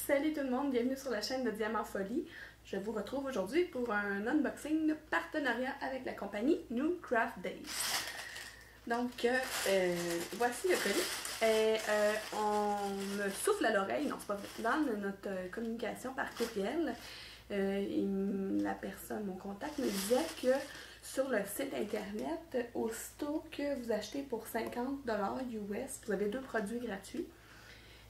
Salut tout le monde, bienvenue sur la chaîne de Diamant Folie. Je vous retrouve aujourd'hui pour un unboxing de partenariat avec la compagnie New Craft Days. Donc, voici le colis. On me souffle à l'oreille, non c'est pas vrai, dans notre communication par courriel, la personne, mon contact, me disait que sur le site internet, aussitôt que vous achetez pour 50$ US, vous avez 2 produits gratuits.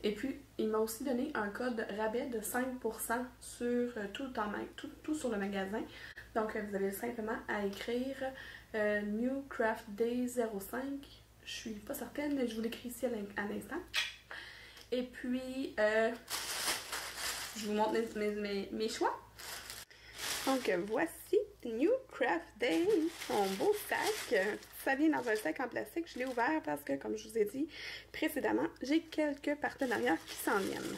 Et puis, il m'a aussi donné un code rabais de 5% sur tout sur le magasin. Donc, vous avez simplement à écrire New Craft Day 05. Je suis pas certaine, mais je vous l'écris ici à l'instant. Et puis, je vous montre mes choix. Donc, voici New Craft Day, mon beau sac. Ça vient dans un sac en plastique. Je l'ai ouvert parce que, comme je vous ai dit précédemment, j'ai quelques partenariats qui s'en viennent.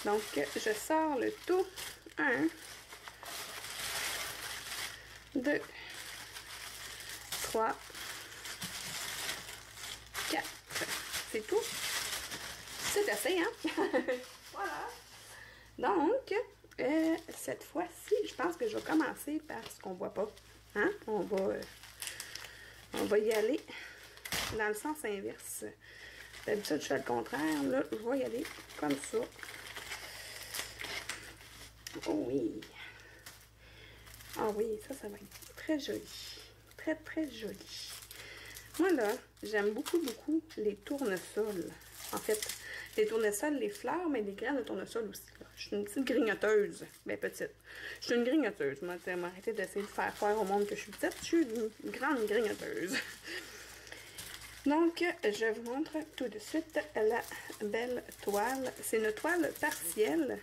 Donc, je sors le tout. 1, 2, 3, 4. C'est tout. C'est assez, hein? Voilà. Donc, cette fois-ci, je pense que je vais commencer par ce qu'on voit pas. Hein? On va y aller dans le sens inverse. D'habitude, je fais le contraire. Là, je vais y aller comme ça. Oh oui. Ah oui, ça va être très joli. Très, très joli. Moi, là, j'aime beaucoup les tournesols. En fait, les tournesols, les fleurs, mais les graines de tournesol aussi. Là. Je suis une petite grignoteuse. Ben, petite. Je suis une grignoteuse. Moi, tu m'arrêter d'essayer de faire croire au monde que je suis petite. Je suis une grande grignoteuse. Donc, je vous montre tout de suite la belle toile. C'est une toile partielle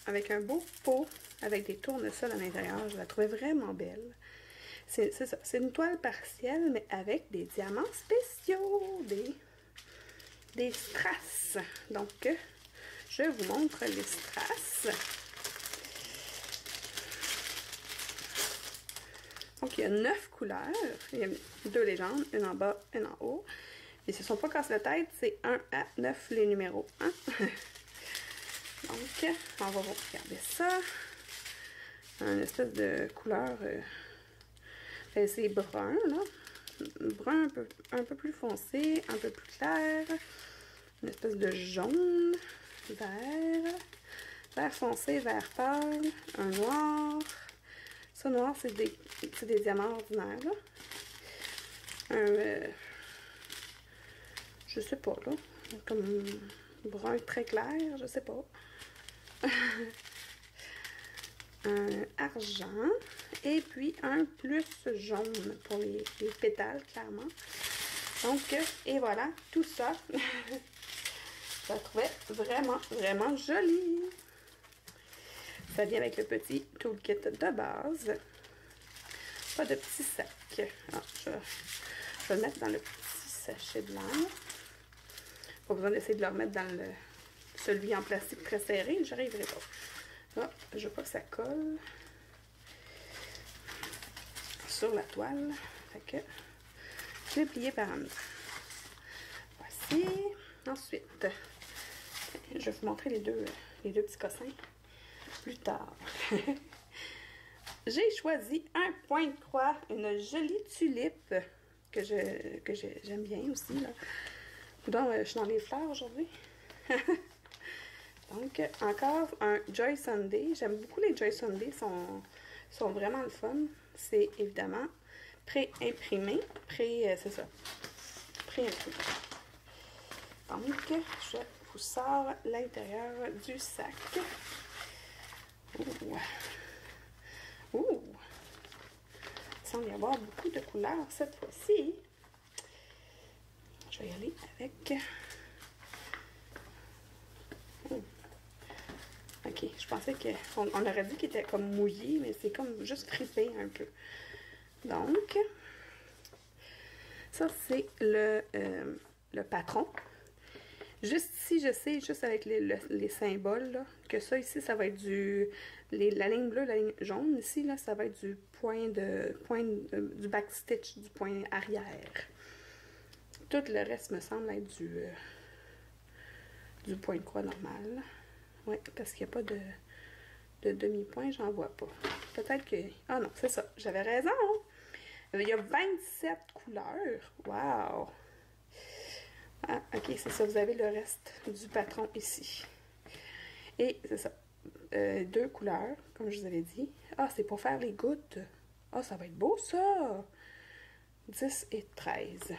avec un beau pot avec des tournesols à l'intérieur. Je la trouvais vraiment belle. C'est ça. C'est une toile partielle, mais avec des diamants spéciaux. Des strass. Donc, je vous montre les strass. Donc, il y a 9 couleurs. Il y a 2 légendes, une en bas, une en haut. Ils se sont pas cassé la tête, c'est 1 à 9 les numéros. Hein? Donc, on va regarder ça. Une espèce de couleur, c'est brun, là. Brun un peu plus foncé, un peu plus clair. Une espèce de jaune, vert foncé, vert pâle, un noir. Ça, noir, c'est des diamants ordinaires, là. Je sais pas, là. Comme brun très clair, je sais pas. Un argent. Et puis, un plus jaune pour les pétales, clairement. Donc, et voilà, tout ça. Je la trouvais vraiment, vraiment jolie. Ça vient avec le petit toolkit de base. Pas de petit sac. Alors, je vais le mettre dans le petit sachet blanc. Pas besoin d'essayer de le remettre dans celui en plastique très serré. Je n'arriverai pas. Là, je veux pas que ça colle sur la toile. Fait que je l'ai plié par en dedans. Voici. Ensuite, je vais vous montrer les deux petits cossins plus tard. J'ai choisi un point de croix, une jolie tulipe que j'aime bien aussi. Là. Donc, je suis dans les fleurs aujourd'hui. Donc, encore un Joy Sunday. J'aime beaucoup les Joy Sunday, sont vraiment le fun. C'est évidemment pré-imprimé. C'est ça. Pré-imprimé. Donc, je vous sors l'intérieur du sac. Ouh! Ouh! Il semble y avoir beaucoup de couleurs cette fois-ci. Je vais y aller avec... Ouh. Ok, je pensais qu'on aurait dit qu'il était comme mouillé, mais c'est comme juste fripé un peu. Donc, ça c'est le patron. Juste ici, je sais, juste avec les symboles, là, que ça ici, ça va être la ligne bleue, la ligne jaune. Ici, là, ça va être du du backstitch, du point arrière. Tout le reste me semble être du point de croix normal. Oui, parce qu'il n'y a pas de demi-point, j'en vois pas. Peut-être que... Ah non, c'est ça. J'avais raison. Il y a 27 couleurs. Wow! Ah, ok, c'est ça. Vous avez le reste du patron ici. Et c'est ça. 2 couleurs, comme je vous avais dit. Ah, c'est pour faire les gouttes. Ah, ça va être beau, ça! 10 et 13.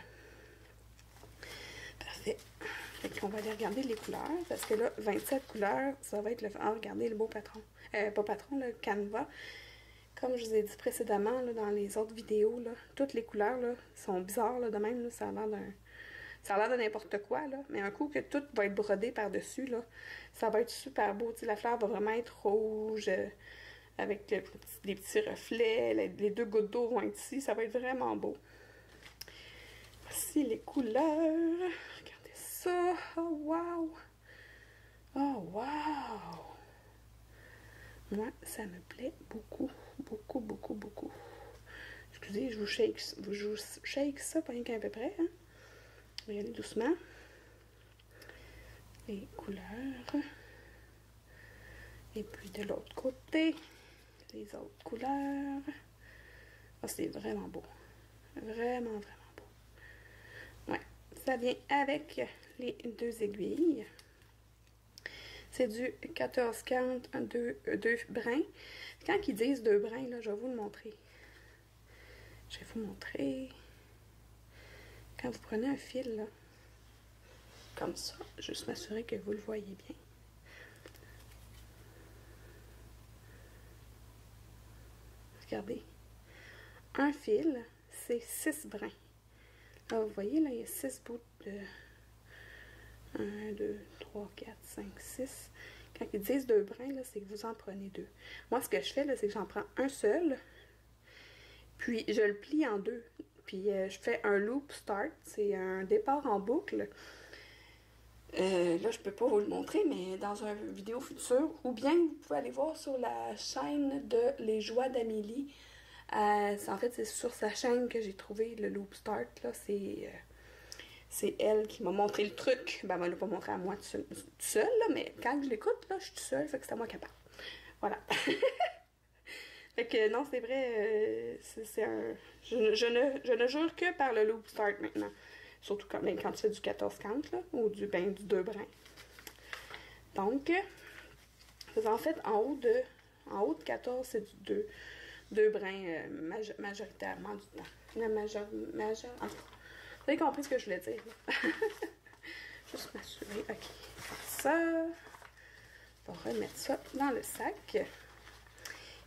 Parfait. Fait qu'on va aller regarder les couleurs, parce que là, 27 couleurs, ça va être le... Ah, regardez le beau patron. Pas patron, le canevas. Comme je vous ai dit précédemment, là, dans les autres vidéos, là, toutes les couleurs là, sont bizarres là, de même. Là, ça a l'air d'un... Ça a l'air de n'importe quoi, là. Mais un coup que tout va être brodé par-dessus, là, ça va être super beau. T'sais, la fleur va vraiment être rouge, avec les petits reflets. Les 2 gouttes d'eau vont être ici. Ça va être vraiment beau. Voici les couleurs. Regardez ça. Oh, wow! Oh, wow! Moi, ça me plaît beaucoup, beaucoup, beaucoup, beaucoup. Excusez, je vous shake ça pas rien qu'à peu près. Hein? Regardez doucement. Les couleurs. Et puis de l'autre côté, les autres couleurs. Ah, c'est vraiment beau. Vraiment, vraiment beau. Ouais, ça vient avec les 2 aiguilles. C'est du 14-40, 2 brins. Quand ils disent 2 brins, là, je vais vous le montrer. Je vais vous montrer. Quand vous prenez un fil, là, comme ça, juste m'assurer que vous le voyez bien. Regardez. Un fil, c'est 6 brins. Là, vous voyez, là, il y a 6 bouts de 1, 2, 3, 4, 5, 6. Quand ils disent 2 brins, c'est que vous en prenez 2. Moi, ce que je fais, c'est que j'en prends un seul, puis je le plie en 2. Puis je fais un loop start, c'est un départ en boucle. Là, je peux pas vous le montrer, mais dans une vidéo future, ou bien vous pouvez aller voir sur la chaîne de Les Joies d'Amélie. En fait, c'est sur sa chaîne que j'ai trouvé le loop start, là, c'est elle qui m'a montré le truc. Ben, elle ne l'a pas montré à moi tout seul, là, mais quand je l'écoute, là, je suis toute seule, fait que c'est à moi qui parle. Voilà. Fait que non, c'est vrai, c'est un... Je ne jure que par le loop start maintenant. Surtout quand tu fais du 14-40, là, ou du 2 brins. Donc, en fait, en haut de 14, c'est du 2 brins majoritairement du temps. Vous avez compris ce que je voulais dire, là. Juste m'assurer. Ok, ça. On va remettre ça dans le sac.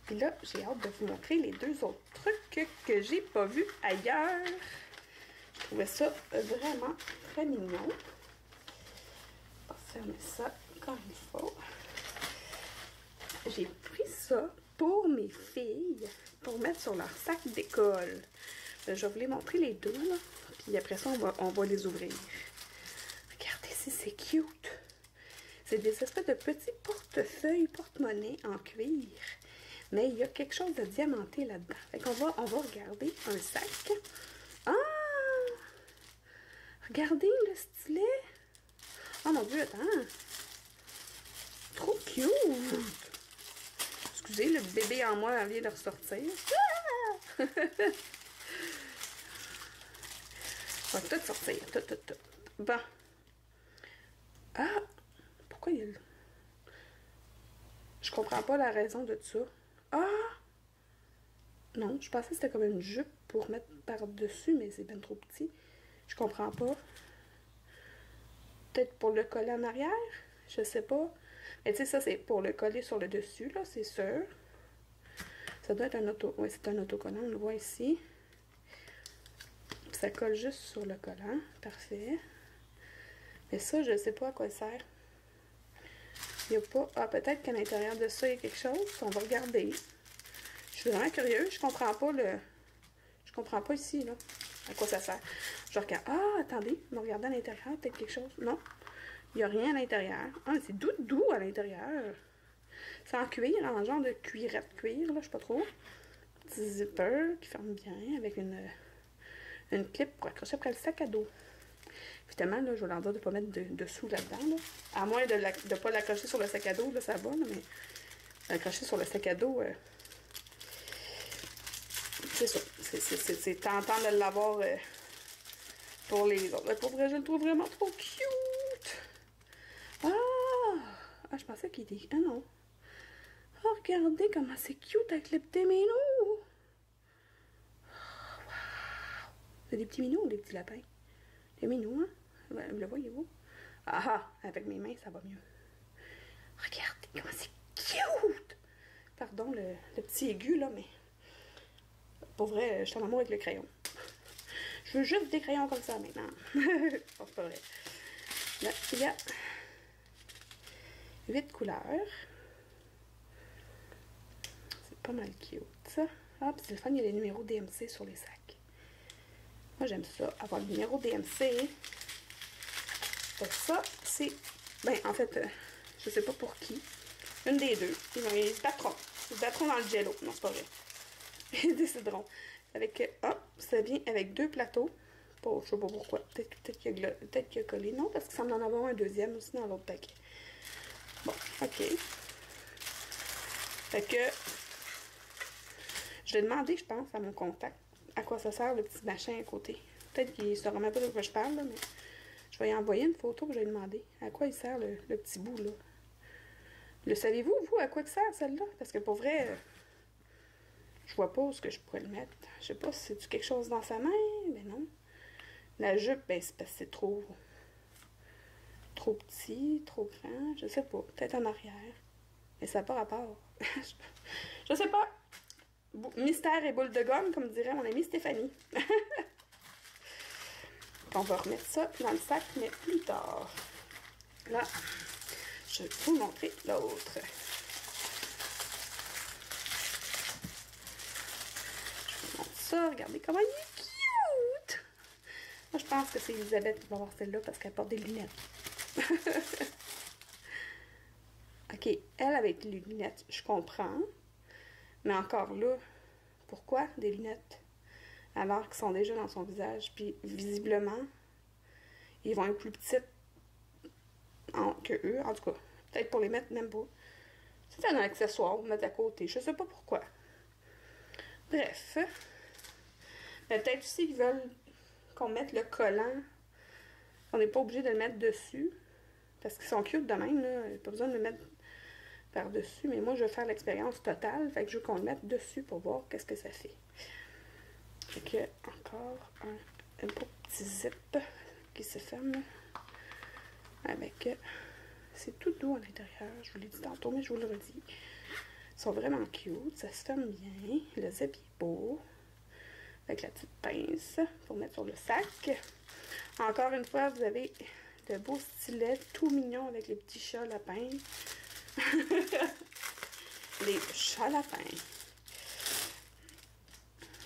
Et là, j'ai hâte de vous montrer les 2 autres trucs que j'ai pas vus ailleurs. Je trouvais ça vraiment très mignon. On va fermer ça comme il faut. J'ai pris ça pour mes filles, pour mettre sur leur sac d'école. Je vais vous les montrer les 2, là. Puis après ça, on va les ouvrir. Regardez si c'est cute. C'est des espèces de petits portefeuilles, porte-monnaie en cuir. Mais il y a quelque chose de diamanté là-dedans. Fait qu'on va regarder un sac. Ah! Regardez le stylet. Oh mon Dieu, attends. Trop cute. Excusez, le bébé en moi vient de ressortir. Ah! On va tout sortir. Tout. Bon. Ah! Pourquoi il y a le... Je comprends pas la raison de ça. Ah! Non, je pensais que c'était comme une jupe pour mettre par-dessus, mais c'est bien trop petit. Je comprends pas. Peut-être pour le coller en arrière? Je sais pas. Mais tu sais, ça, c'est pour le coller sur le dessus, là, c'est sûr. Ça doit être un auto... Oui, c'est un autocollant, on le voit ici. Ça colle juste sur le collant. Parfait. Mais ça, je sais pas à quoi ça sert. Il n'y a pas... Ah, peut-être qu'à l'intérieur de ça, il y a quelque chose. On va regarder. Je suis vraiment curieuse. Je comprends pas le... Je comprends pas ici, là. À quoi ça sert. Je regarde. Ah, attendez. On va regarder à l'intérieur. Peut-être quelque chose. Non. Il n'y a rien à l'intérieur. Ah, mais c'est doux à l'intérieur. C'est en cuir, en genre de cuirette cuir, là. Je sais pas trop. Petit zipper qui ferme bien avec une clip pour accrocher après le sac à dos. Évidemment, là, je vais leur dire de ne pas mettre dessous là-dedans. Là. À moins de ne pas l'accrocher sur le sac à dos, là, ça va, là, mais l'accrocher sur le sac à dos, c'est ça. C'est tentant de l'avoir pour les autres. Mais pour vrai, je le trouve vraiment trop cute. Ah, je pensais qu'il était... Ah non. Oh, regardez comment c'est cute avec les petits minous. Oh, wow. C'est des petits minous ou des petits lapins? Des minous, hein? Le voyez-vous? Ah, avec mes mains, ça va mieux. Regardez comment c'est cute! Pardon, le petit aigu, là, mais... Pour vrai, je suis en amour avec le crayon. Je veux juste des crayons comme ça, maintenant. Oh, c'est pas vrai. Là, il y a 8 couleurs. C'est pas mal cute, ça. Ah, puis c'est le fun, il y a les numéros DMC sur les sacs. Moi, j'aime ça, avoir le numéro DMC. Ça, c'est... Ben, en fait, je sais pas pour qui. Une des deux. Ils se battront. Ils se battront dans le jello. Non, c'est pas vrai. Ils décideront. Avec... Ah, ça vient avec 2 plateaux. Bon, je sais pas pourquoi. Peut-être qu'il a collé. Non, parce qu'il semble en avoir un deuxième aussi dans l'autre paquet. Bon, ok. Fait que... Je vais demander, je pense, à mon contact, à quoi ça sert le petit machin à côté. Peut-être qu'il ne saura même pas de quoi je parle, là, mais je vais y envoyer une photo que je vais lui demander. À quoi il sert le petit bout, là? Le savez-vous, vous, à quoi il sert, celle-là? Parce que pour vrai, je vois pas où ce que je pourrais le mettre. Je sais pas si c'est quelque chose dans sa main, mais non. La jupe, ben, c'est parce que c'est trop petit, trop grand, je sais pas. Peut-être en arrière. Mais ça n'a pas rapport. Je sais pas. Mystère et boule de gomme, comme dirait mon amie Stéphanie. On va remettre ça dans le sac, mais plus tard. Là, je vais vous montrer l'autre. Je vous montre ça. Regardez comment il est cute! Moi, je pense que c'est Elisabeth qui va avoir celle-là parce qu'elle porte des lunettes. OK, elle avec les lunettes, je comprends. Mais encore là, pourquoi des lunettes? Alors qu'ils sont déjà dans son visage. Puis visiblement, ils vont être plus petites que eux. En tout cas, peut-être pour les mettre même pas. C'est un accessoire, mettre à côté. Je sais pas pourquoi. Bref. Mais peut-être aussi qu'ils veulent qu'on mette le collant. On n'est pas obligé de le mettre dessus. Parce qu'ils sont cute de même, là. Il n'y a pas besoin de le mettre par-dessus. Mais moi, je veux faire l'expérience totale. Fait que je veux qu'on le mette dessus pour voir qu'est-ce que ça fait. Fait que, encore un beau petit zip qui se ferme. Avec... c'est tout doux à l'intérieur. Je vous l'ai dit tantôt, mais je vous le redis. Ils sont vraiment cute. Ça se ferme bien. Le zip est beau. Avec la petite pince pour mettre sur le sac. Encore une fois, vous avez de beaux stylets tout mignons avec les petits chats lapins. Les chats lapins.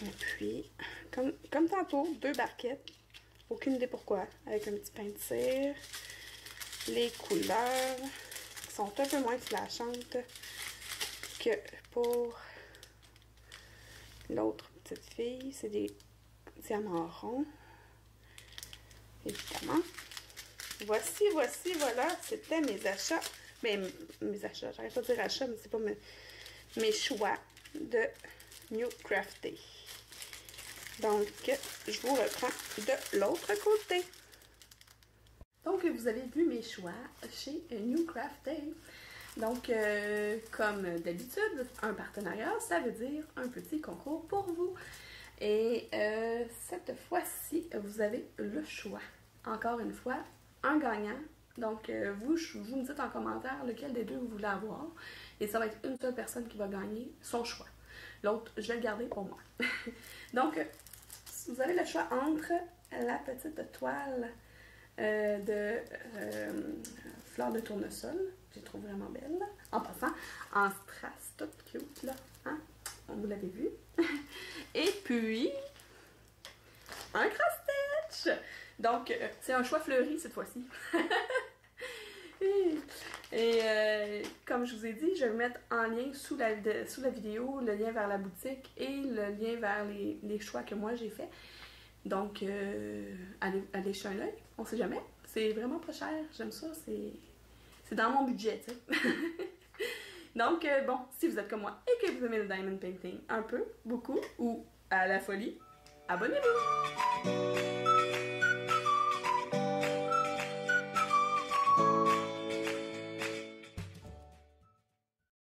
Et puis, comme tantôt, 2 barquettes. Aucune idée pourquoi. Avec un petit pain de cire. Les couleurs sont un peu moins flashantes que pour l'autre petite fille. C'est des diamants ronds. Évidemment. Voici, voilà. C'était mes achats. Mais mes achats, j'arrête pas de dire achats, mais c'est pas mes choix de New Craft Day. Donc, je vous reprends de l'autre côté. Donc, vous avez vu mes choix chez New Craft Day. Donc, comme d'habitude, un partenariat, ça veut dire un petit concours pour vous. Et cette fois-ci, vous avez le choix. Encore une fois, un gagnant. Donc, vous me dites en commentaire lequel des deux vous voulez avoir. Et ça va être une seule personne qui va gagner son choix. L'autre, je vais le garder pour moi. Donc, vous avez le choix entre la petite toile de fleurs de tournesol. Je la trouve vraiment belle. En passant, en strass, toute cute, là. Hein? Vous l'avez vu. Et puis, un cross-stitch. Donc, c'est un choix fleuri cette fois-ci. Et comme je vous ai dit, je vais mettre en lien sous la vidéo le lien vers la boutique et le lien vers les choix que moi j'ai fait. Donc, allez jeter un œil, on sait jamais. C'est vraiment pas cher, j'aime ça, c'est dans mon budget, tu sais. Donc, bon, si vous êtes comme moi et que vous aimez le diamond painting un peu, beaucoup, ou à la folie, abonnez-vous!